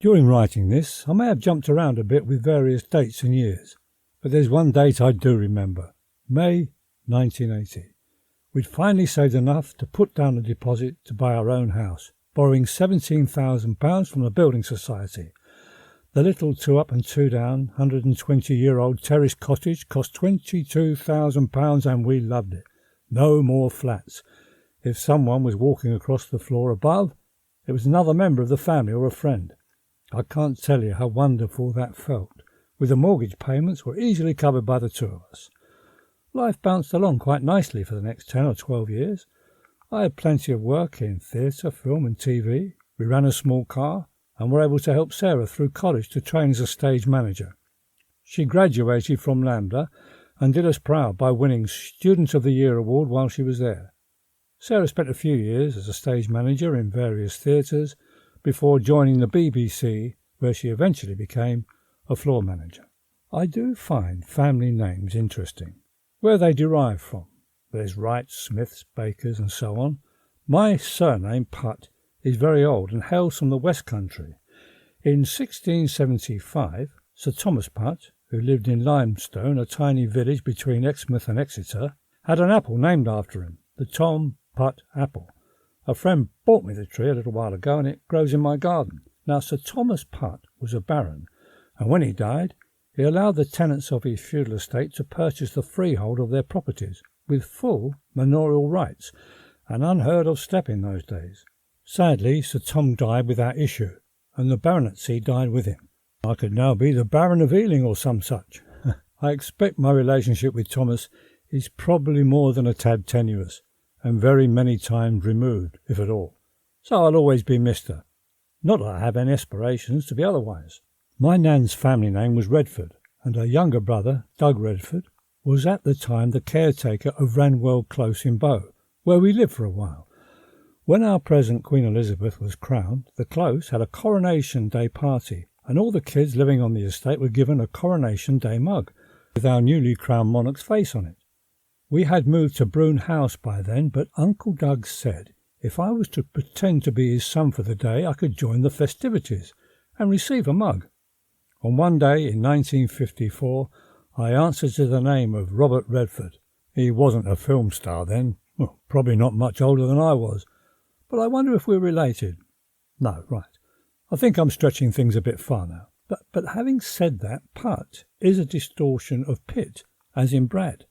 During writing this, I may have jumped around a bit with various dates and years, but there's one date I do remember, May 1980. We'd finally saved enough to put down a deposit to buy our own house, borrowing £17,000 from the Building Society. The little 2 up and 2 down, 120-year-old terrace cottage cost £22,000 and we loved it. No more flats. If someone was walking across the floor above, it was another member of the family or a friend. I can't tell you how wonderful that felt, with the mortgage payments were easily covered by the two of us. Life bounced along quite nicely for the next 10 or 12 years. I had plenty of work in theatre, film and TV. We ran a small car and were able to help Sarah through college to train as a stage manager. She graduated from Lambda and did us proud by winning Student of the Year award while she was there. Sarah spent a few years as a stage manager in various theatres before joining the BBC, where she eventually became a floor manager. I do find family names interesting, where they derive from. There's Wrights, Smiths, Bakers and so on. My surname, Putt, is very old and hails from the West Country. In 1675, Sir Thomas Putt, who lived in Limestone, a tiny village between Exmouth and Exeter, had an apple named after him, the Tom Putt apple. A friend bought me the tree a little while ago and it grows in my garden. Now, Sir Thomas Putt was a baron, and when he died, he allowed the tenants of his feudal estate to purchase the freehold of their properties with full manorial rights, an unheard of step in those days. Sadly, Sir Tom died without issue, and the baronetcy died with him. I could now be the Baron of Ealing or some such. I expect my relationship with Thomas is probably more than a tad tenuous, and very many times removed, if at all. So I'll always be Mr. Not that I have any aspirations to be otherwise. My Nan's family name was Redford, and her younger brother, Doug Redford, was at the time the caretaker of Ranwell Close in Bow, where we lived for a while. When our present Queen Elizabeth was crowned, the Close had a Coronation Day party, and all the kids living on the estate were given a Coronation Day mug, with our newly crowned monarch's face on it. We had moved to Broome House by then, but Uncle Doug said if I was to pretend to be his son for the day, I could join the festivities and receive a mug. On one day in 1954, I answered to the name of Robert Redford. He wasn't a film star then, probably not much older than I was, but I wonder if we're related. No, right. I think I'm stretching things a bit far now. But having said that, Putt is a distortion of Pitt, as in Brad.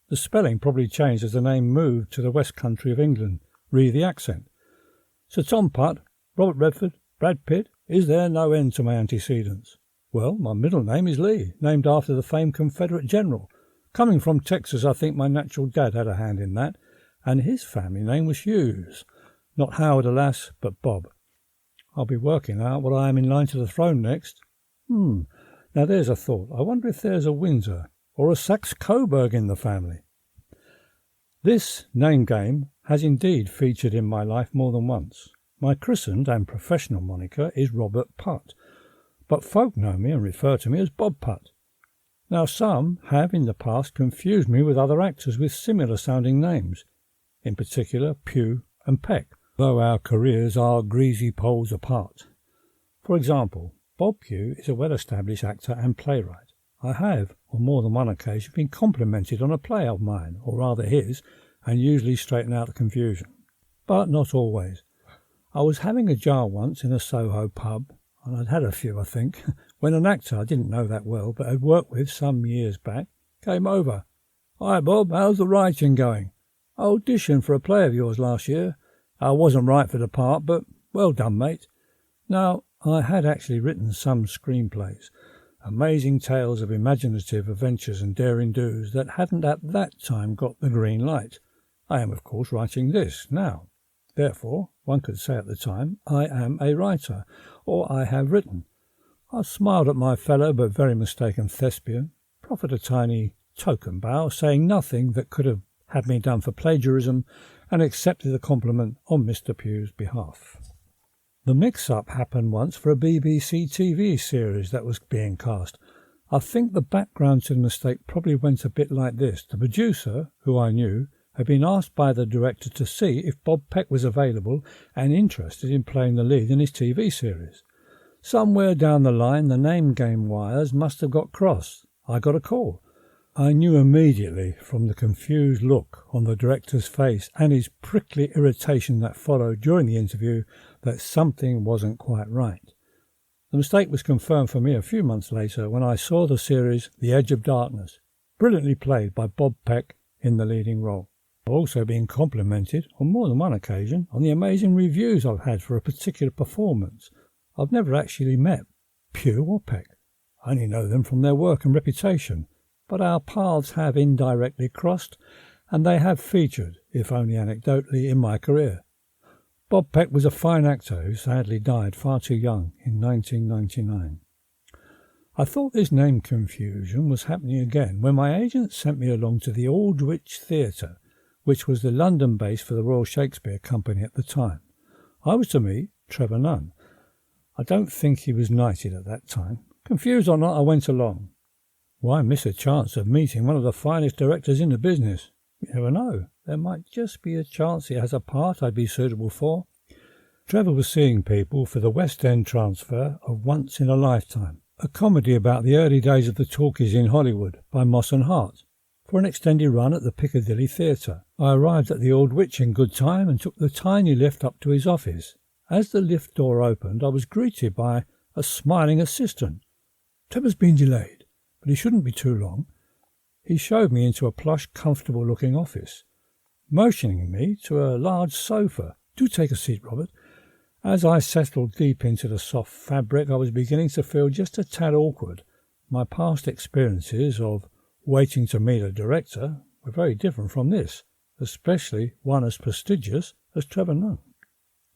The spelling probably changed as the name moved to the West Country of England, re the accent. Sir Tom Putt, Robert Redford, Brad Pitt, is there no end to my antecedents? Well, my middle name is Lee, named after the famed Confederate general. Coming from Texas, I think my natural dad had a hand in that, and his family name was Hughes. Not Howard, alas, but Bob. I'll be working out what I am in line to the throne next. Now there's a thought. I wonder if there's a Windsor or a Saxe-Coburg in the family. This name game has indeed featured in my life more than once. My christened and professional moniker is Robert Putt, but folk know me and refer to me as Bob Putt. Now some have in the past confused me with other actors with similar sounding names, in particular Pugh and Peck, though our careers are greasy poles apart. For example, Bob Pugh is a well-established actor and playwright. I have, on more than one occasion, been complimented on a play of mine, or rather his, and usually straighten out the confusion. But not always. I was having a jar once in a Soho pub, and I'd had a few, I think, when an actor I didn't know that well, but had worked with some years back, came over. "Hi, Bob, how's the writing going? I auditioned for a play of yours last year. I wasn't right for the part, but well done, mate." Now, I had actually written some screenplays, amazing tales of imaginative adventures and daring-dos that hadn't at that time got the green light. I am, of course, writing this now. Therefore, one could say at the time, I am a writer, or I have written. I smiled at my fellow but very mistaken thespian, proffered a tiny token bow, saying nothing that could have had me done for plagiarism, and accepted the compliment on Mr. Pugh's behalf. The mix-up happened once for a BBC TV series that was being cast. I think the background to the mistake probably went a bit like this. The producer, who I knew, had been asked by the director to see if Bob Peck was available and interested in playing the lead in his TV series. Somewhere down the line the name game wires must have got crossed. I got a call. I knew immediately from the confused look on the director's face and his prickly irritation that followed during the interview that something wasn't quite right. The mistake was confirmed for me a few months later when I saw the series The Edge of Darkness, brilliantly played by Bob Peck in the leading role. I've also been complimented on more than one occasion on the amazing reviews I've had for a particular performance. I've never actually met Pugh or Peck. I only know them from their work and reputation, but our paths have indirectly crossed, and they have featured, if only anecdotally, in my career. Bob Peck was a fine actor who sadly died far too young in 1999. I thought this name confusion was happening again when my agent sent me along to the Aldwych Theatre, which was the London base for the Royal Shakespeare Company at the time. I was to meet Trevor Nunn. I don't think he was knighted at that time. Confused or not, I went along. Why miss a chance of meeting one of the finest directors in the business? You never know. There might just be a chance he has a part I'd be suitable for. Trevor was seeing people for the West End transfer of Once in a Lifetime, a comedy about the early days of the talkies in Hollywood by Moss and Hart, for an extended run at the Piccadilly Theatre. I arrived at the Aldwych in good time and took the tiny lift up to his office. As the lift door opened, I was greeted by a smiling assistant. Trevor's been delayed, but he shouldn't be too long. He showed me into a plush, comfortable-looking office, motioning me to a large sofa. Do take a seat, Robert. As I settled deep into the soft fabric, I was beginning to feel just a tad awkward. My past experiences of waiting to meet a director were very different from this, especially one as prestigious as Trevor Nunn.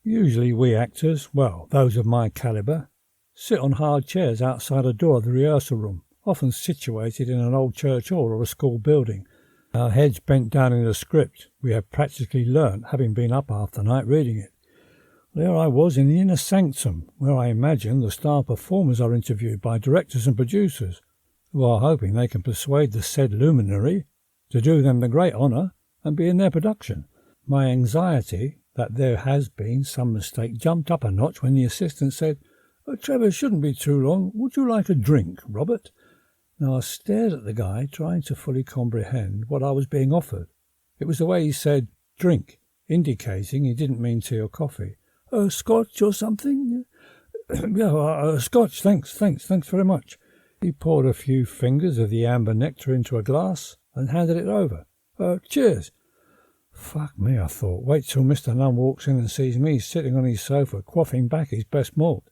Usually we actors, well, those of my calibre, sit on hard chairs outside a door of the rehearsal room, often situated in an old church hall or a school building, our heads bent down in a script we have practically learnt, having been up half the night reading it. There I was in the inner sanctum, where I imagine the star performers are interviewed by directors and producers, who are hoping they can persuade the said luminary to do them the great honour and be in their production. My anxiety that there has been some mistake jumped up a notch when the assistant said, Trevor shouldn't be too long. Would you like a drink, Robert? Now I stared at the guy, trying to fully comprehend what I was being offered. It was the way he said drink, indicating he didn't mean tea or coffee. Scotch or something? Yeah, scotch, thanks very much. He poured a few fingers of the amber nectar into a glass and handed it over. Cheers. Fuck me, I thought. Wait till Mr. Nunn walks in and sees me sitting on his sofa, quaffing back his best malt.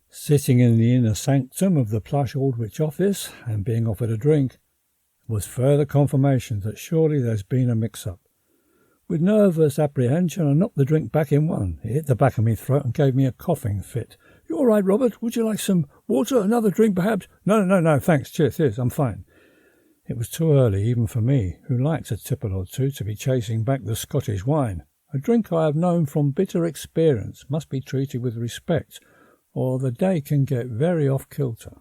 Sitting in the inner sanctum of the plush Aldwych office and being offered a drink was further confirmation that surely there's been a mix-up. With nervous apprehension, I knocked the drink back in one. It hit the back of my throat and gave me a coughing fit. You all right, Robert? Would you like some water? Another drink, perhaps? No, thanks. Cheers, I'm fine. It was too early, even for me, who likes a tipple or two, to be chasing back the Scottish wine. A drink I have known from bitter experience must be treated with respect, or the day can get very off-kilter.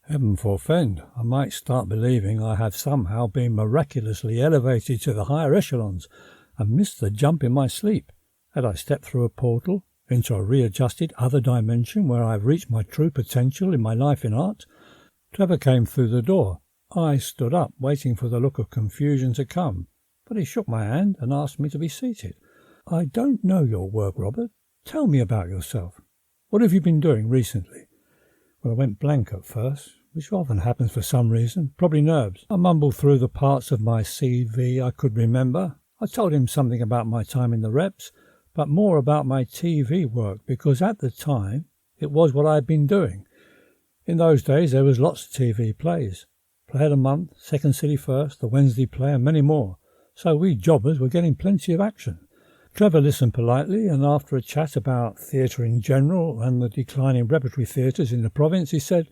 Heaven forfend, I might start believing I have somehow been miraculously elevated to the higher echelons and missed the jump in my sleep. Had I stepped through a portal into a readjusted other dimension where I have reached my true potential in my life in art? Trevor came through the door. I stood up, waiting for the look of confusion to come, but he shook my hand and asked me to be seated. I don't know your work, Robert. Tell me about yourself. What have you been doing recently? Well, I went blank at first, which often happens for some reason, probably nerves. I mumbled through the parts of my CV I could remember. I told him something about my time in the reps, but more about my TV work, because at the time it was what I had been doing. In those days there was lots of TV plays. Play of the Month, Second City First, the Wednesday Play, and many more. So we jobbers were getting plenty of action. Trevor listened politely, and after a chat about theatre in general and the decline in repertory theatres in the province, he said,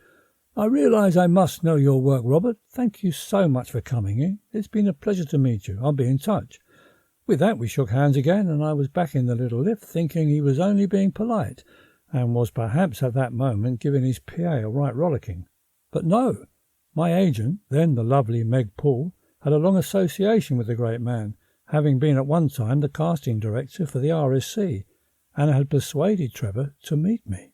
I realise I must know your work, Robert. Thank you so much for coming in. It's been a pleasure to meet you. I'll be in touch. With that, we shook hands again, and I was back in the little lift, thinking he was only being polite, and was perhaps at that moment giving his PA a right rollicking. But no, my agent, then the lovely Meg Poole, had a long association with the great man, having been at one time the casting director for the RSC, and had persuaded Trevor to meet me.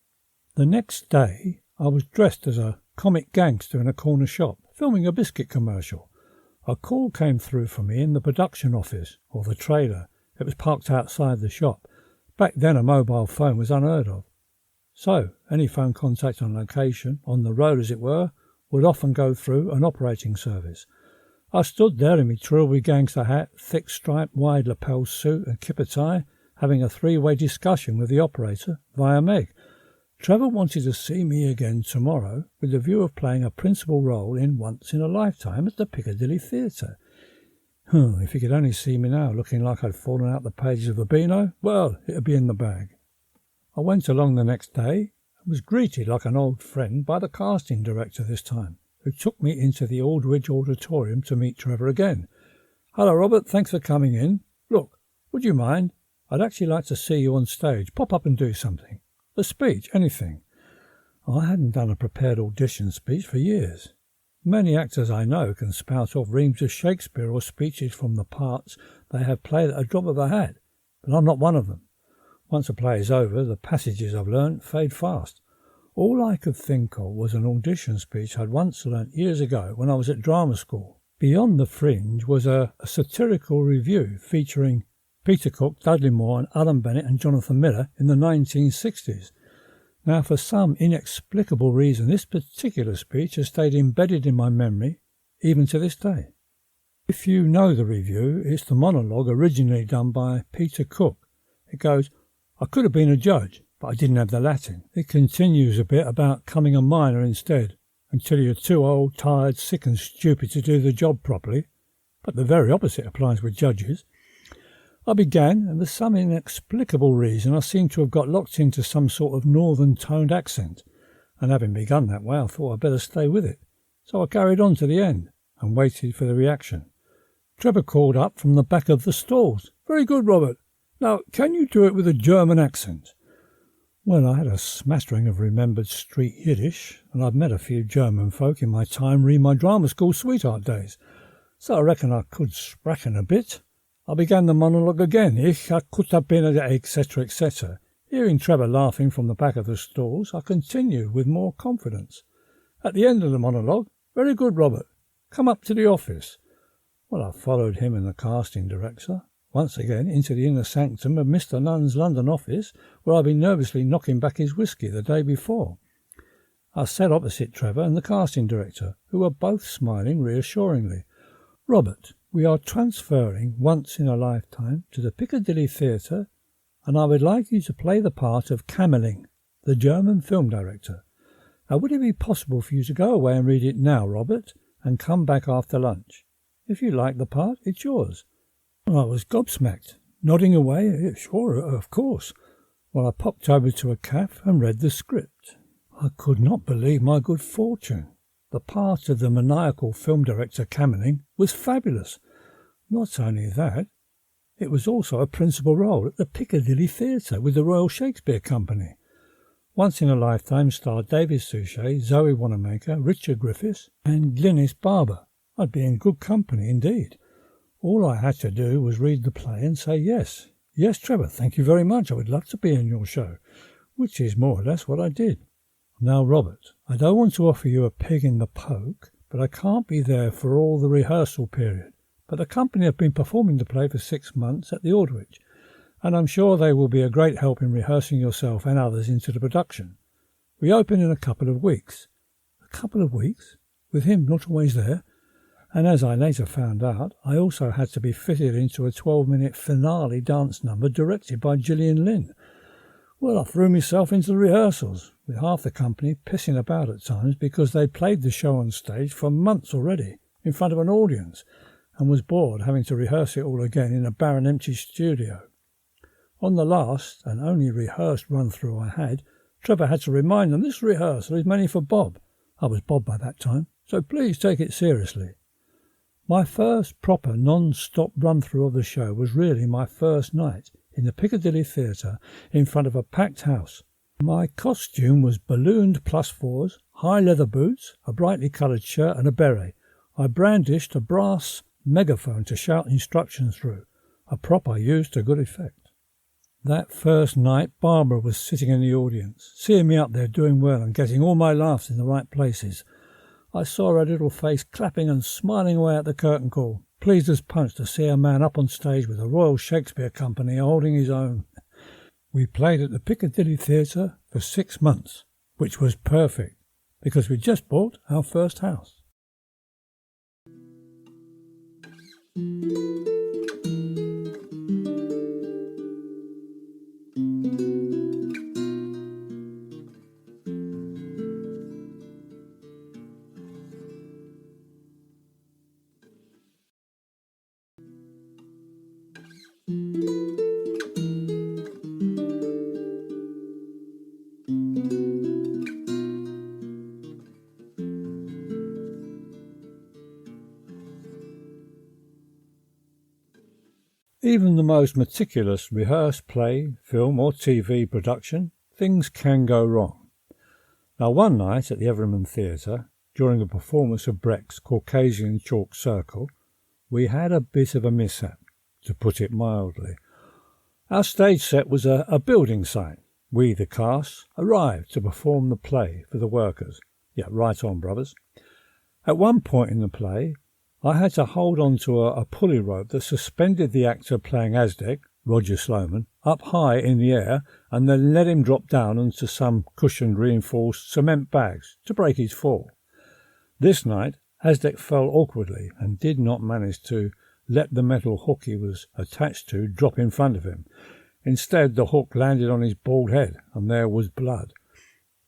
The next day I was dressed as a comic gangster in a corner shop, filming a biscuit commercial. A call came through for me in the production office, or the trailer. It was parked outside the shop. Back then a mobile phone was unheard of. So any phone contact on location, on the road as it were, would often go through an operating service. I stood there in my trilby gangster hat, thick striped wide lapel suit and kipper tie, having a three-way discussion with the operator via Meg. Trevor wanted to see me again tomorrow with the view of playing a principal role in Once in a Lifetime at the Piccadilly Theatre. If he could only see me now looking like I'd fallen out the pages of the Beano, well, it'd be in the bag. I went along the next day and was greeted like an old friend by the casting director this time, who took me into the Aldwych Auditorium to meet Trevor again. "Hello, Robert, thanks for coming in. Look, would you mind? I'd actually like to see you on stage. Pop up and do something. A speech, anything." I hadn't done a prepared audition speech for years. Many actors I know can spout off reams of Shakespeare or speeches from the parts they have played at a drop of a hat, but I'm not one of them. Once a play is over, the passages I've learnt fade fast. All I could think of was an audition speech I'd once learnt years ago when I was at drama school. Beyond the Fringe was a satirical review featuring Peter Cook, Dudley Moore and Alan Bennett and Jonathan Miller in the 1960s. Now, for some inexplicable reason, this particular speech has stayed embedded in my memory even to this day. If you know the review, it's the monologue originally done by Peter Cook. It goes, "I could have been a judge, but I didn't have the Latin." It continues a bit about coming a miner instead, until you're too old, tired, sick and stupid to do the job properly. But the very opposite applies with judges. I began, and for some inexplicable reason I seemed to have got locked into some sort of northern toned accent, and having begun that way I thought I'd better stay with it. So I carried on to the end, and waited for the reaction. Trevor called up from the back of the stalls, "Very good, Robert. Now, can you do it with a German accent?" Well, I had a smattering of remembered street Yiddish, and I'd met a few German folk in my time re my drama school sweetheart days, so I reckon I could sprachen a bit. I began the monologue again, "Ich could have been," etc., etc. Hearing Trevor laughing from the back of the stalls, I continued with more confidence. At the end of the monologue, "Very good, Robert. Come up to the office." Well, I followed him and the casting director once again into the inner sanctum of Mr. Nunn's London office, where I'd been nervously knocking back his whisky the day before. I sat opposite Trevor and the casting director, who were both smiling reassuringly. "Robert, we are transferring Once in a Lifetime to the Piccadilly Theatre, and I would like you to play the part of Kamerling, the German film director. Now, would it be possible for you to go away and read it now, Robert, and come back after lunch? If you like the part, it's yours." Well, I was gobsmacked, nodding away. "Yeah, sure, of course." Well, I popped over to a cafe and read the script. I could not believe my good fortune. The part of the maniacal film director Kamerling was fabulous. Not only that, it was also a principal role at the Piccadilly Theatre with the Royal Shakespeare Company. Once in a Lifetime starred David Suchet, Zoe Wanamaker, Richard Griffiths and Glynis Barber. I'd be in good company indeed. All I had to do was read the play and say yes. "Yes, Trevor, thank you very much. I would love to be in your show," which is more or less what I did. "Now, Robert, I don't want to offer you a pig in the poke, but I can't be there for all the rehearsal period. But the company have been performing the play for 6 months at the Aldwych, and I'm sure they will be a great help in rehearsing yourself and others into the production. We open in a couple of weeks." A couple of weeks? With him not always there? And as I later found out, I also had to be fitted into a 12-minute finale dance number directed by Gillian Lynn. Well, I threw myself into the rehearsals, with half the company pissing about at times because they'd played the show on stage for months already, in front of an audience, and was bored having to rehearse it all again in a barren empty studio. On the last and only rehearsed run-through I had, Trevor had to remind them, "This rehearsal is mainly for Bob." I was Bob by that time, so please take it seriously. My first proper non-stop run-through of the show was really my first night in the Piccadilly Theatre in front of a packed house. My costume was ballooned +4s, high leather boots, a brightly coloured shirt and a beret. I brandished a brass megaphone to shout instructions through, a prop I used to good effect. That first night, Barbara was sitting in the audience, seeing me up there doing well and getting all my laughs in the right places. I saw her little face clapping and smiling away at the curtain call, pleased as punch to see a man up on stage with the Royal Shakespeare Company holding his own. We played at the Piccadilly Theatre for 6 months, which was perfect, because we just bought our first house. Even the most meticulous rehearsed play, film or TV production, things can go wrong. Now, one night at the Everyman Theatre, during a performance of Brecht's Caucasian Chalk Circle, we had a bit of a mishap, to put it mildly. Our stage set was a building site. We, the cast, arrived to perform the play for the workers. Yeah, right on, brothers. At one point in the play, I had to hold on to a pulley rope that suspended the actor playing Aztec, Roger Sloman, up high in the air and then let him drop down onto some cushioned reinforced cement bags to break his fall. This night, Aztec fell awkwardly and did not manage to let the metal hook he was attached to drop in front of him. Instead, the hook landed on his bald head and there was blood.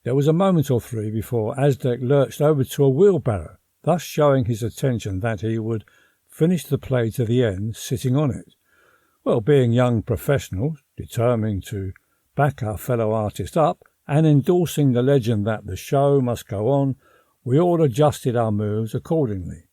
There was a moment or three before Aztec lurched over to a wheelbarrow, thus showing his attention that he would finish the play to the end sitting on it. Well, being young professionals, determined to back our fellow artist up and endorsing the legend that the show must go on, we all adjusted our moves accordingly.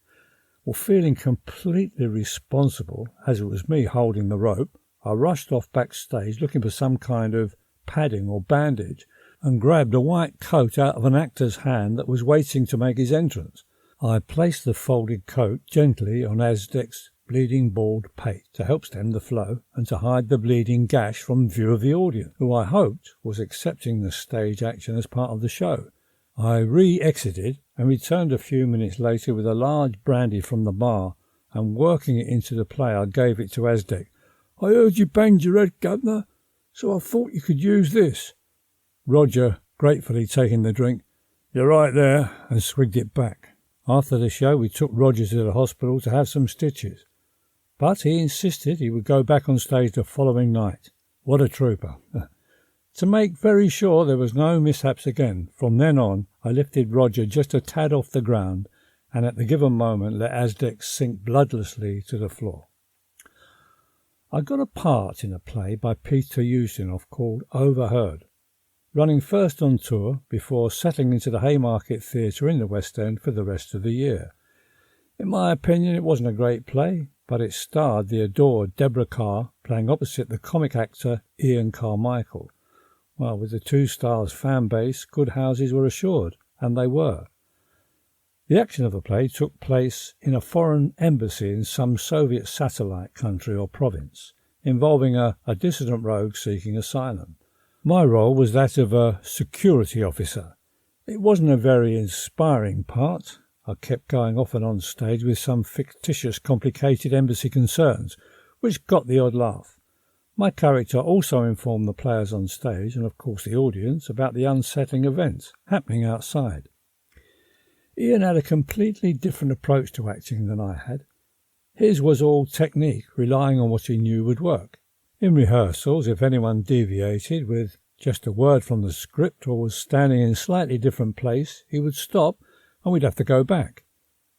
Well, feeling completely responsible, as it was me holding the rope, I rushed off backstage looking for some kind of padding or bandage and grabbed a white coat out of an actor's hand that was waiting to make his entrance. I placed the folded coat gently on Aztec's bleeding bald pate to help stem the flow and to hide the bleeding gash from view of the audience, who I hoped was accepting the stage action as part of the show. I re-exited and returned a few minutes later with a large brandy from the bar, and working it into the play I gave it to Aztec. "I heard you banged your head, Governor, so I thought you could use this." Roger, gratefully taking the drink, "You're right there," and swigged it back. After the show, we took Roger to the hospital to have some stitches. But he insisted he would go back on stage the following night. What a trooper. To make very sure there was no mishaps again, from then on, I lifted Roger just a tad off the ground and at the given moment let Aztec sink bloodlessly to the floor. I got a part in a play by Peter Ustinov called Overheard, running first on tour before settling into the Haymarket Theatre in the West End for the rest of the year. In my opinion, it wasn't a great play, but it starred the adored Deborah Kerr playing opposite the comic actor Ian Carmichael. Well, with the 2 stars fan base, good houses were assured, and they were. The action of the play took place in a foreign embassy in some Soviet satellite country or province, involving a dissident rogue seeking asylum. My role was that of a security officer. It wasn't a very inspiring part. I kept going off and on stage with some fictitious, complicated embassy concerns, which got the odd laugh. My character also informed the players on stage, and of course the audience, about the unsettling events happening outside. Ian had a completely different approach to acting than I had. His was all technique, relying on what he knew would work. In rehearsals, if anyone deviated with just a word from the script or was standing in a slightly different place, he would stop and we'd have to go back.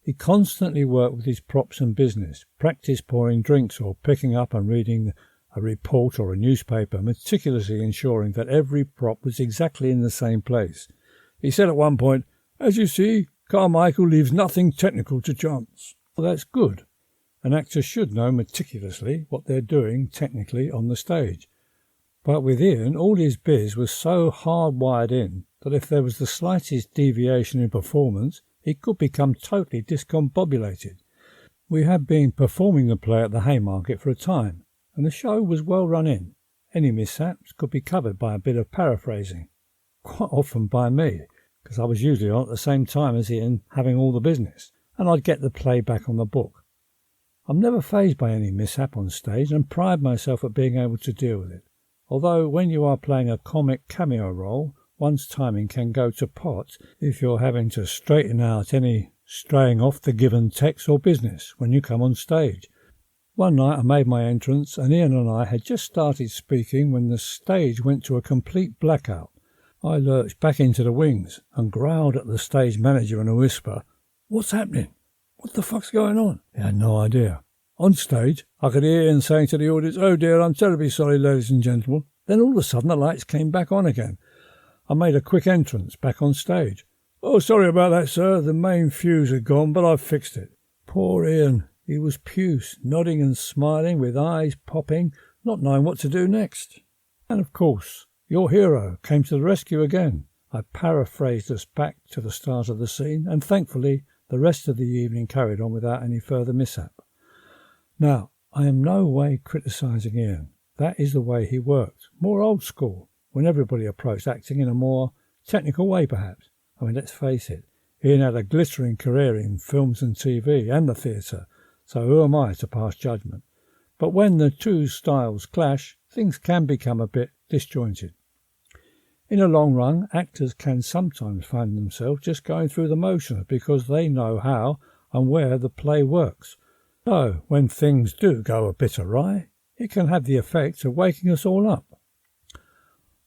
He constantly worked with his props and business, practiced pouring drinks or picking up and reading a report or a newspaper, meticulously ensuring that every prop was exactly in the same place. He said at one point, "As you see, Carmichael leaves nothing technical to chance." Well, that's good. An actor should know meticulously what they're doing technically on the stage. But with Ian, all his biz was so hardwired in that if there was the slightest deviation in performance, he could become totally discombobulated. We had been performing the play at the Haymarket for a time, and the show was well run in. Any mishaps could be covered by a bit of paraphrasing, quite often by me, because I was usually on at the same time as Ian having all the business, and I'd get the play back on the book. I'm never fazed by any mishap on stage and pride myself at being able to deal with it. Although when you are playing a comic cameo role, one's timing can go to pot if you're having to straighten out any straying off the given text or business when you come on stage. One night I made my entrance and Ian and I had just started speaking when the stage went to a complete blackout. I lurched back into the wings and growled at the stage manager in a whisper, "What's happening? What the fuck's going on?" He had no idea. On stage, I could hear Ian saying to the audience, "Oh dear, I'm terribly sorry, ladies and gentlemen." Then all of a sudden the lights came back on again. I made a quick entrance back on stage. "Oh, sorry about that, sir. The main fuse had gone, but I've fixed it." Poor Ian. He was puce, nodding and smiling with eyes popping, not knowing what to do next. And of course, your hero came to the rescue again. I paraphrased us back to the start of the scene, and thankfully the rest of the evening carried on without any further mishap. Now, I am no way criticising Ian. That is the way he worked, more old school, when everybody approached acting in a more technical way perhaps. I mean, let's face it, Ian had a glittering career in films and TV and the theatre, so who am I to pass judgment? But when the two styles clash, things can become a bit disjointed. In the long run, actors can sometimes find themselves just going through the motions because they know how and where the play works. So, when things do go a bit awry, it can have the effect of waking us all up.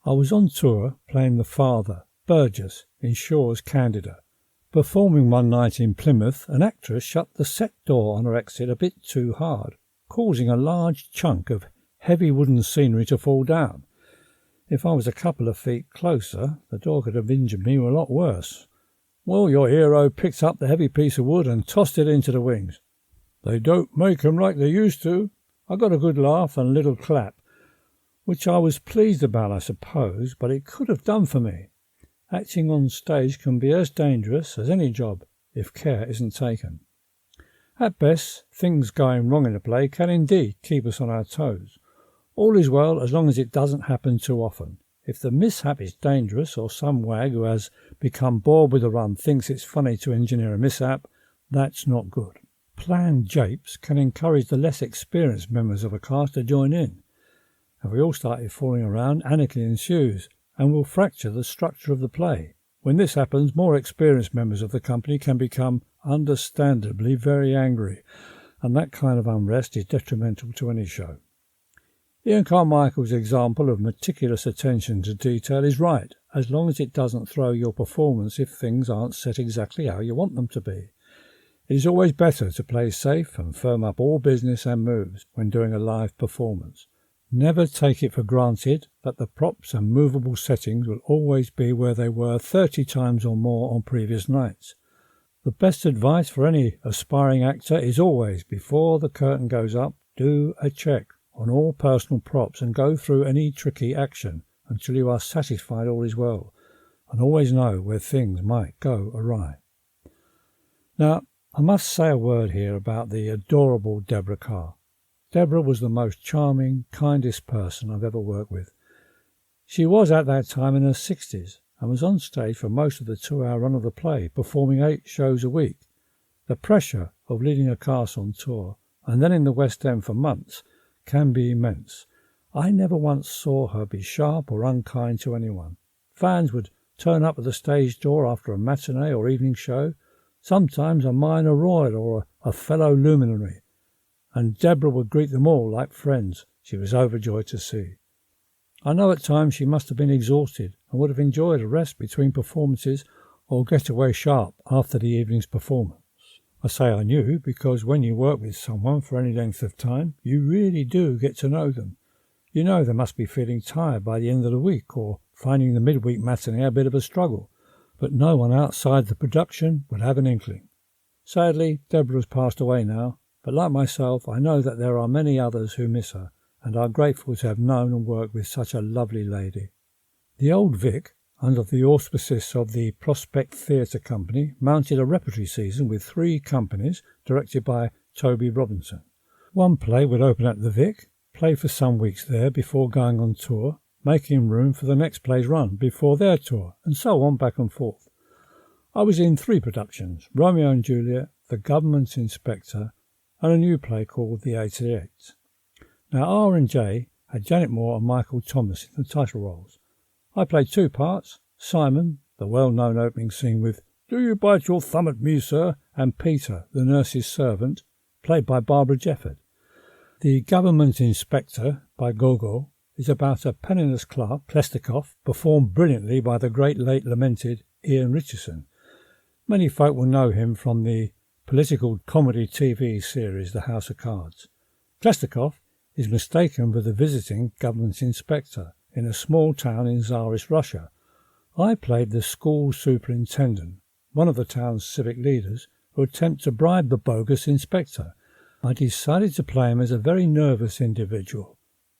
I was on tour playing the father, Burgess, in Shaw's Candida. Performing one night in Plymouth, an actress shut the set door on her exit a bit too hard, causing a large chunk of heavy wooden scenery to fall down. If I was a couple of feet closer, the door could have injured me a lot worse. Well, your hero picked up the heavy piece of wood and tossed it into the wings. "They don't make 'em like they used to." I got a good laugh and a little clap, which I was pleased about, I suppose, but it could have done for me. Acting on stage can be as dangerous as any job if care isn't taken. At best, things going wrong in a play can indeed keep us on our toes. All is well as long as it doesn't happen too often. If the mishap is dangerous or some wag who has become bored with the run thinks it's funny to engineer a mishap, that's not good. Planned japes can encourage the less experienced members of a cast to join in. If we all started falling around, anarchy ensues and will fracture the structure of the play. When this happens, more experienced members of the company can become understandably very angry, and that kind of unrest is detrimental to any show. Ian Carmichael's example of meticulous attention to detail is right, as long as it doesn't throw your performance if things aren't set exactly how you want them to be. It is always better to play safe and firm up all business and moves when doing a live performance. Never take it for granted that the props and movable settings will always be where they were 30 times or more on previous nights. The best advice for any aspiring actor is always, before the curtain goes up, do a check on all personal props and go through any tricky action until you are satisfied all is well, and always know where things might go awry. Now, I must say a word here about the adorable Deborah Carr. Deborah was the most charming, kindest person I've ever worked with. She was at that time in her 60s and was on stage for most of the 2-hour run of the play, performing 8 shows a week. The pressure of leading a cast on tour and then in the West End for months can be immense. I never once saw her be sharp or unkind to anyone. Fans would turn up at the stage door after a matinee or evening show, sometimes a minor royal or a fellow luminary, and Deborah would greet them all like friends she was overjoyed to see. I know at times she must have been exhausted and would have enjoyed a rest between performances or get away sharp after the evening's performance. I say I knew because when you work with someone for any length of time, you really do get to know them. You know they must be feeling tired by the end of the week or finding the midweek matinee a bit of a struggle, but no one outside the production would have an inkling. Sadly, Deborah has passed away now, but like myself, I know that there are many others who miss her and are grateful to have known and worked with such a lovely lady. The Old Vic, under the auspices of the Prospect Theatre Company, mounted a repertory season with 3 companies directed by Toby Robinson. One play would open at the Vic, played for some weeks there before going on tour, making room for the next play's run before their tour, and so on back and forth. I was in 3 productions, Romeo and Juliet, The Government Inspector, and a new play called The 88. Now R and J had Janet Moore and Michael Thomas in the title roles. I played 2 parts, Simon, the well-known opening scene with "Do you bite your thumb at me, sir?" and Peter, the nurse's servant, played by Barbara Jefford. The Government Inspector, by Gogol, is about a penniless clerk, Klestikov, performed brilliantly by the great late lamented Ian Richardson. Many folk will know him from the political comedy TV series The House of Cards. Klestikov is mistaken for the visiting government inspector in a small town in Tsarist Russia. I played the school superintendent, one of the town's civic leaders, who attempt to bribe the bogus inspector. I decided to play him as a very nervous individual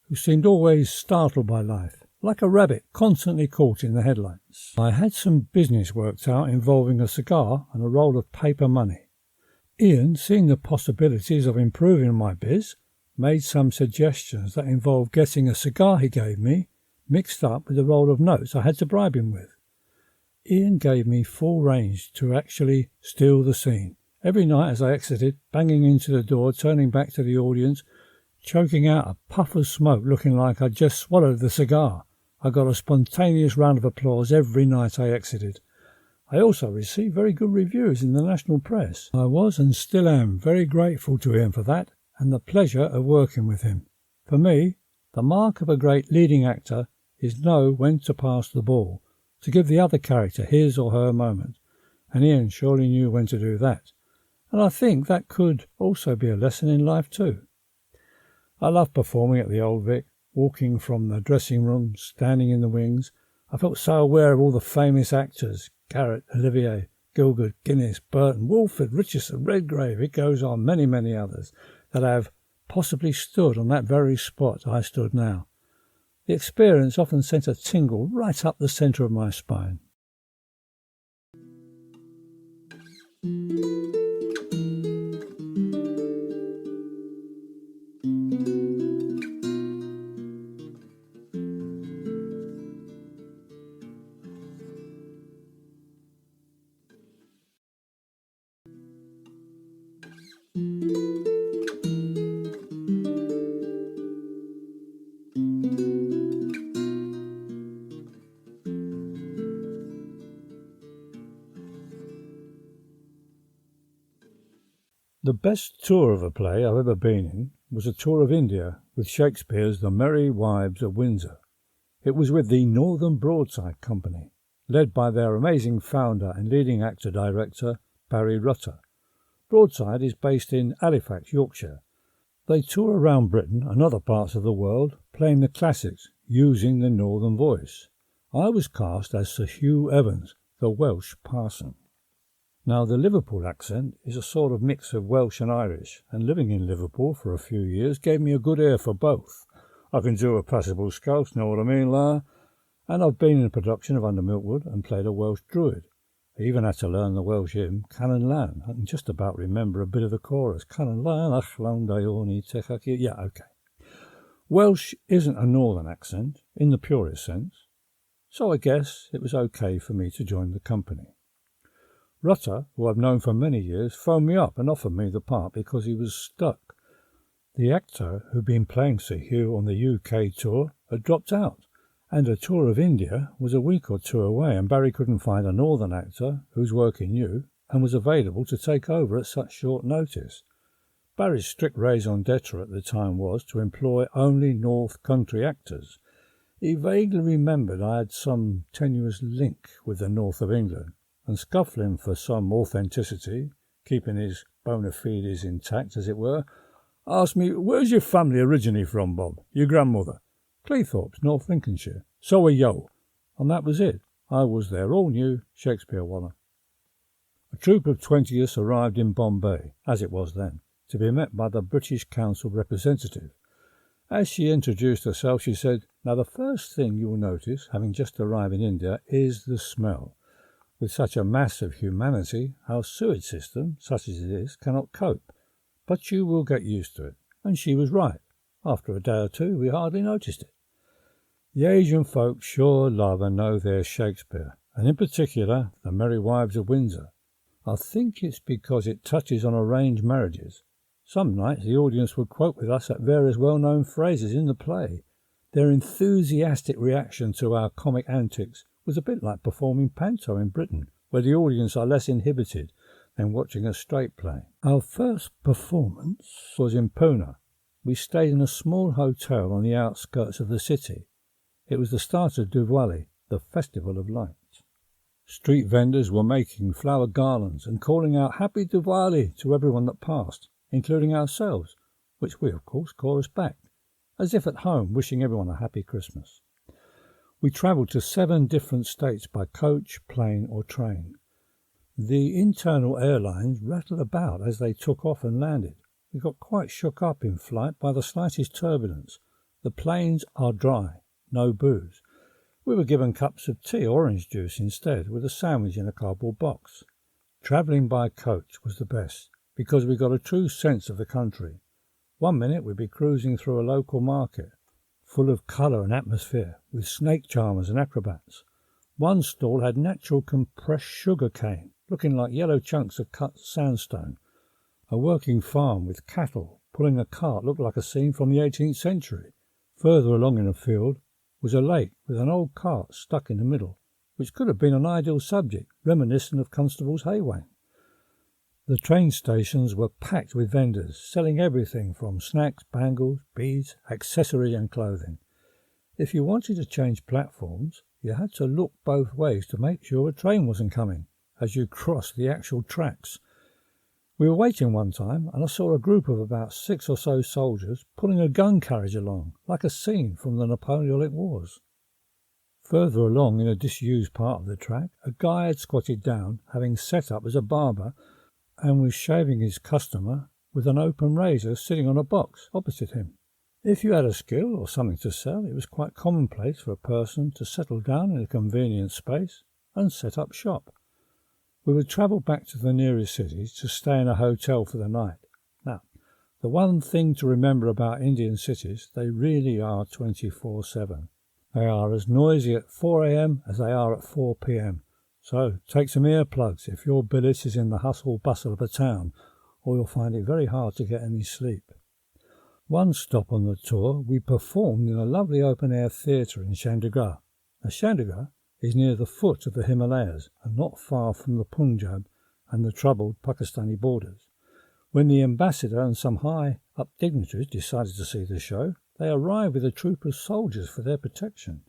who seemed always startled by life, like a rabbit constantly caught in the headlights. I had some business worked out involving a cigar and a roll of paper money. Ian, seeing the possibilities of improving my biz, made some suggestions that involved getting a cigar he gave me mixed up with a roll of notes I had to bribe him with. Ian gave me full range to actually steal the scene. Every night as I exited, banging into the door, turning back to the audience, choking out a puff of smoke looking like I'd just swallowed the cigar, I got a spontaneous round of applause every night I exited. I also received very good reviews in the national press. I was and still am very grateful to him for that and the pleasure of working with him. For me, the mark of a great leading actor is know when to pass the ball, to give the other character his or her moment, and Ian surely knew when to do that. And I think that could also be a lesson in life too. I loved performing at the Old Vic, walking from the dressing room, standing in the wings. I felt so aware of all the famous actors, Garrett, Olivier, Gielgud, Guinness, Burton, Wolford, Richardson, Redgrave, it goes on, many, many others, that have possibly stood on that very spot I stood now. The experience often sent a tingle right up the centre of my spine. The best tour of a play I've ever been in was a tour of India with Shakespeare's The Merry Wives of Windsor. It was with the Northern Broadside Company, led by their amazing founder and leading actor-director, Barry Rutter. Broadside is based in Halifax, Yorkshire. They tour around Britain and other parts of the world, playing the classics, using the Northern voice. I was cast as Sir Hugh Evans, the Welsh parson. Now, the Liverpool accent is a sort of mix of Welsh and Irish, and living in Liverpool for a few years gave me a good ear for both. I can do a passable Scouse, know what I mean, la? And I've been in a production of Under Milkwood and played a Welsh druid. I even had to learn the Welsh hymn, Canon Lan. I can just about remember a bit of the chorus. Canon Lan, ach lawn daioni techaki. Yeah, okay. Welsh isn't a northern accent, in the purest sense, so I guess it was okay for me to join the company. Rutter, who I've known for many years, phoned me up and offered me the part because he was stuck. The actor who'd been playing Sir Hugh on the UK tour had dropped out, and a tour of India was a week or two away, and Barry couldn't find a northern actor whose work he knew and was available to take over at such short notice. Barry's strict raison d'etre at the time was to employ only North Country actors. He vaguely remembered I had some tenuous link with the north of England, and scuffling for some authenticity, keeping his bona fides intact, as it were, asked me, "Where's your family originally from, Bob? Your grandmother?" "Cleethorpes, North Lincolnshire." "So are yo." And that was it. I was their all-new Shakespeare Waller. A troop of 20s arrived in Bombay, as it was then, to be met by the British Council representative. As she introduced herself, she said, "Now the first thing you will notice, having just arrived in India, is the smell. With such a mass of humanity, our sewage system, such as it is, cannot cope. But you will get used to it." And she was right. After a day or two, we hardly noticed it. The Asian folk sure love and know their Shakespeare, and in particular, The Merry Wives of Windsor. I think it's because it touches on arranged marriages. Some nights the audience would quote with us at various well-known phrases in the play. Their enthusiastic reaction to our comic antics was a bit like performing panto in Britain, where the audience are less inhibited than watching a straight play. Our first performance was in Pune. We stayed in a small hotel on the outskirts of the city. It was the start of Diwali, the festival of lights. Street vendors were making flower garlands and calling out Happy Diwali to everyone that passed, including ourselves, which we, of course, chorused back, as if at home wishing everyone a happy Christmas. We travelled to 7 different states by coach, plane or train. The internal airlines rattled about as they took off and landed. We got quite shook up in flight by the slightest turbulence. The planes are dry, no booze. We were given cups of tea or orange juice instead, with a sandwich in a cardboard box. Travelling by coach was the best, because we got a true sense of the country. One minute we'd be cruising through a local market, full of colour and atmosphere, with snake charmers and acrobats. One stall had natural compressed sugar cane, looking like yellow chunks of cut sandstone. A working farm with cattle pulling a cart looked like a scene from the 18th century. Further along in a field was a lake with an old cart stuck in the middle, which could have been an ideal subject, reminiscent of Constable's Haywain. The train stations were packed with vendors, selling everything from snacks, bangles, beads, accessories and clothing. If you wanted to change platforms, you had to look both ways to make sure a train wasn't coming as you crossed the actual tracks. We were waiting one time, and I saw a group of about 6 or so soldiers pulling a gun carriage along, like a scene from the Napoleonic Wars. Further along in a disused part of the track, a guy had squatted down, having set up as a barber, and was shaving his customer with an open razor sitting on a box opposite him. If you had a skill or something to sell, it was quite commonplace for a person to settle down in a convenient space and set up shop. We would travel back to the nearest cities to stay in a hotel for the night. Now, the one thing to remember about Indian cities, they really are 24/7. They are as noisy at 4 a.m. as they are at 4 p.m. So take some earplugs if your billet is in the hustle bustle of a town, or you'll find it very hard to get any sleep. One stop on the tour, we performed in a lovely open-air theatre in Chandigarh. Now, Chandigarh is near the foot of the Himalayas and not far from the Punjab and the troubled Pakistani borders. When the ambassador and some high-up dignitaries decided to see the show, they arrived with a troop of soldiers for their protection.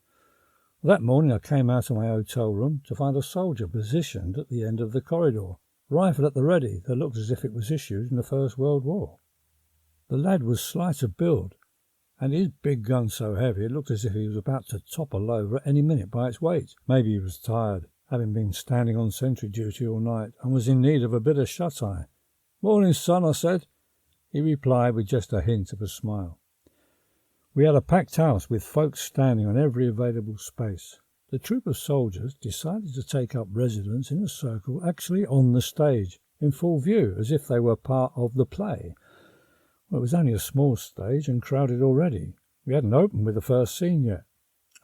That morning I came out of my hotel room to find a soldier positioned at the end of the corridor, rifle at the ready that looked as if it was issued in the First World War. The lad was slight of build, and his big gun so heavy it looked as if he was about to topple over at any minute by its weight. Maybe he was tired, having been standing on sentry duty all night, and was in need of a bit of shut-eye. "Morning, son," I said. He replied with just a hint of a smile. We had a packed house with folks standing on every available space. The troop of soldiers decided to take up residence in a circle actually on the stage, in full view, as if they were part of the play. Well, it was only a small stage and crowded already. We hadn't opened with the first scene yet.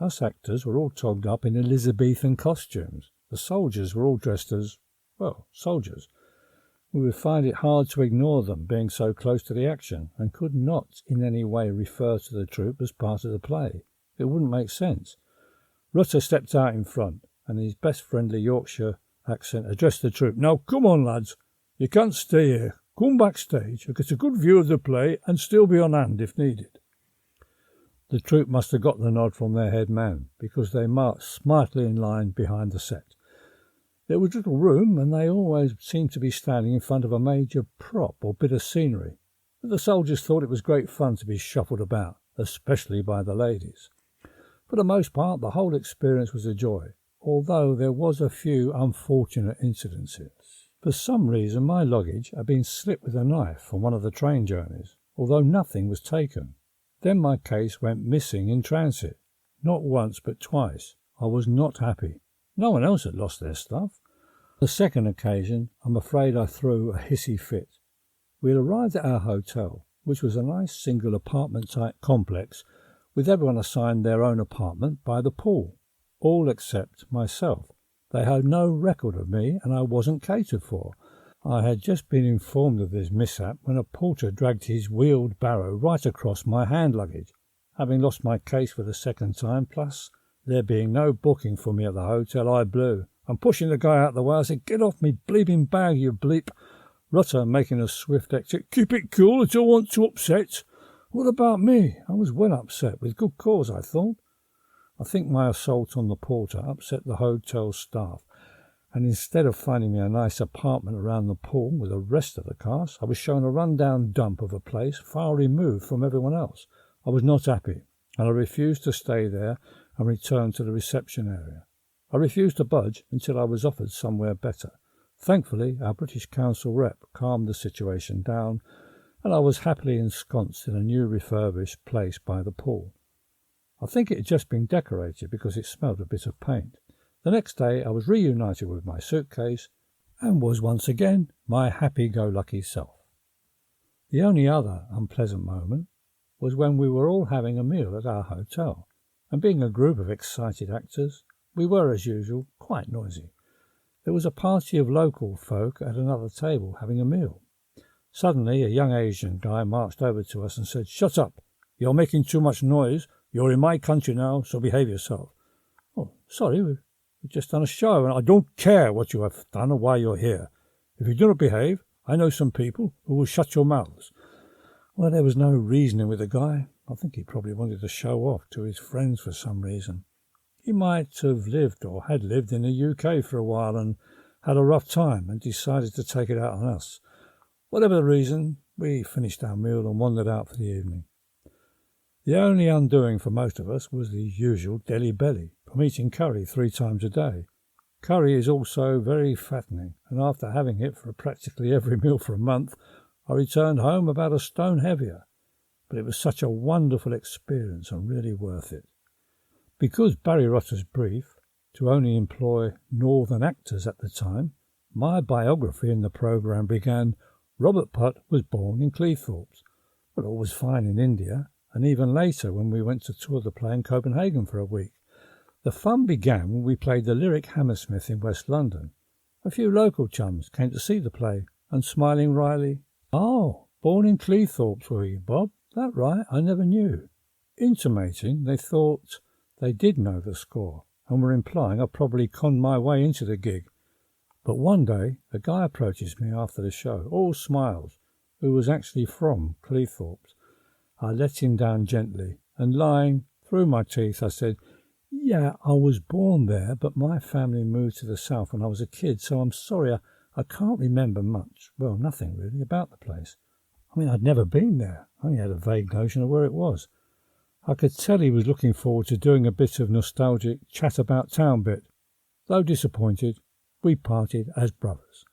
Us actors were all togged up in Elizabethan costumes. The soldiers were all dressed as, well, soldiers. We would find it hard to ignore them, being so close to the action, and could not in any way refer to the troupe as part of the play. It wouldn't make sense. Rutter stepped out in front, and in his best friendly Yorkshire accent addressed the troupe. "Now, come on, lads. You can't stay here. Come backstage, and get a good view of the play, and still be on hand if needed." The troupe must have got the nod from their head man, because they marched smartly in line behind the set. There was little room, and they always seemed to be standing in front of a major prop or bit of scenery. But the soldiers thought it was great fun to be shuffled about, especially by the ladies. For the most part, the whole experience was a joy, although there was a few unfortunate incidences. For some reason, my luggage had been slipped with a knife on one of the train journeys, although nothing was taken. Then my case went missing in transit. Not once, but twice. I was not happy. No one else had lost their stuff. The second occasion, I'm afraid I threw a hissy fit. We had arrived at our hotel. which was a nice single apartment-type complex with everyone assigned their own apartment by the pool, all except myself. They had no record of me, and I wasn't catered for. I had just been informed of this mishap when a porter dragged his wheeled barrow right across my hand luggage. Having lost my case for the second time, plus there being no booking for me at the hotel, I blew. And pushing the guy out of the way, I said, "Get off me bleeping bag, you bleep." Rutter, making a swift exit, "Keep it cool, I don't want to upset." What about me? I was well upset, with good cause, I thought. I think my assault on the porter upset the hotel staff, and instead of finding me a nice apartment around the pool with the rest of the cast, I was shown a run-down dump of a place far removed from everyone else. I was not happy, and I refused to stay there and returned to the reception area. I refused to budge until I was offered somewhere better. Thankfully, our British Council rep calmed the situation down, and I was happily ensconced in a new refurbished place by the pool. I think it had just been decorated because it smelled a bit of paint. The next day I was reunited with my suitcase and was once again my happy-go-lucky self. The only other unpleasant moment was when we were all having a meal at our hotel, and being a group of excited actors, we were, as usual, quite noisy. There was a party of local folk at another table having a meal. Suddenly a young Asian guy marched over to us and said, "Shut up! You're making too much noise. You're in my country now, so behave yourself." "Oh, sorry, we've just done a show, and I don't care what you have done or why you're here. If you do not behave, I know some people who will shut your mouths." Well, there was no reasoning with the guy. I think he probably wanted to show off to his friends for some reason. He might have lived or had lived in the UK for a while and had a rough time and decided to take it out on us. Whatever the reason, we finished our meal and wandered out for the evening. The only undoing for most of us was the usual Delhi belly from eating curry 3 times a day. Curry is also very fattening, and after having it for practically every meal for a month, I returned home about a stone heavier. But it was such a wonderful experience and really worth it. Because Barry Rotter's brief, to only employ northern actors at the time, my biography in the programme began, "Robert Putt was born in Cleethorpes." But all was fine in India, and even later when we went to tour the play in Copenhagen for a week. The fun began when we played the Lyric Hammersmith in West London. A few local chums came to see the play, and smiling wryly, "Oh, born in Cleethorpes were you, Bob? That right, I never knew," intimating they thought they did know the score, and were implying I probably conned my way into the gig. But one day a guy approaches me after the show, all smiles, who was actually from Cleethorpes. I let him down gently, and lying through my teeth, I said, "Yeah, I was born there, but my family moved to the south when I was a kid, so I'm sorry, I can't remember much, well, nothing really, about the place. I mean, I'd never been there, I only had a vague notion of where it was." I could tell he was looking forward to doing a bit of nostalgic chat about town bit. Though disappointed, we parted as brothers.